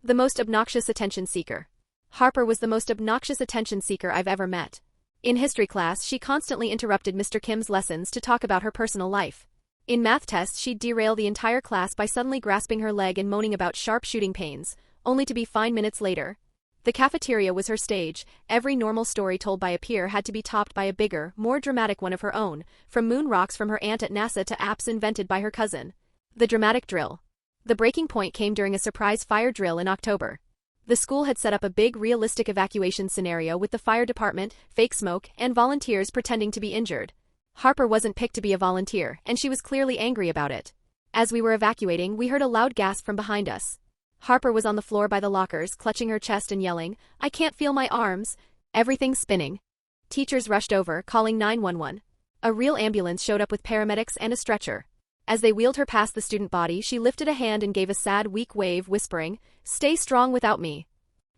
The most obnoxious attention seeker. Harper was the most obnoxious attention seeker I've ever met. In history class, she constantly interrupted Mr. Kim's lessons to talk about her personal life. In math tests, she'd derail the entire class by suddenly grasping her leg and moaning about sharp shooting pains, only to be fine minutes later. The cafeteria was her stage. Every normal story told by a peer had to be topped by a bigger, more dramatic one of her own, from moon rocks from her aunt at NASA to apps invented by her cousin. The dramatic drill. The breaking point came during a surprise fire drill in October. The school had set up a big, realistic evacuation scenario with the fire department, fake smoke, and volunteers pretending to be injured. Harper wasn't picked to be a volunteer, and she was clearly angry about it. As we were evacuating, we heard a loud gasp from behind us. Harper was on the floor by the lockers, clutching her chest and yelling, "I can't feel my arms. Everything's spinning." Teachers rushed over, calling 911. A real ambulance showed up with paramedics and a stretcher. As they wheeled her past the student body, she lifted a hand and gave a sad, weak wave, whispering, "Stay strong without me."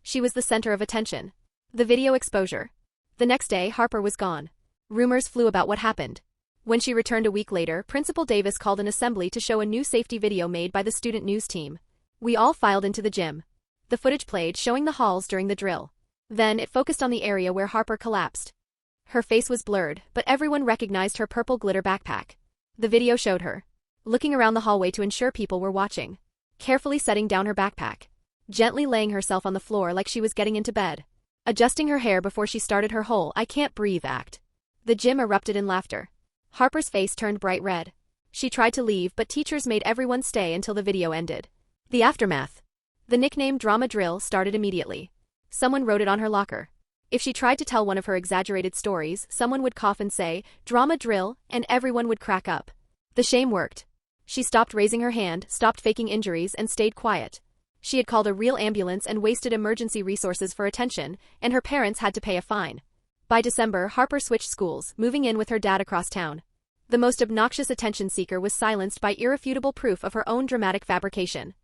She was the center of attention. The video exposure. The next day, Harper was gone. Rumors flew about what happened. When she returned a week later, Principal Davis called an assembly to show a new safety video made by the student news team. We all filed into the gym. The footage played, showing the halls during the drill. Then, it focused on the area where Harper collapsed. Her face was blurred, but everyone recognized her purple glitter backpack. The video showed her looking around the hallway to ensure people were watching, carefully setting down her backpack, gently laying herself on the floor like she was getting into bed, adjusting her hair before she started her whole "I can't breathe" act. The gym erupted in laughter. Harper's face turned bright red. She tried to leave, but teachers made everyone stay until the video ended. The aftermath. The nickname drama drill started immediately. Someone wrote it on her locker. If she tried to tell one of her exaggerated stories, someone would cough and say, "Drama drill," and everyone would crack up. The shame worked. She stopped raising her hand, stopped faking injuries, and stayed quiet. She had called a real ambulance and wasted emergency resources for attention, and her parents had to pay a fine. By December, Harper switched schools, moving in with her dad across town. The most obnoxious attention seeker was silenced by irrefutable proof of her own dramatic fabrication.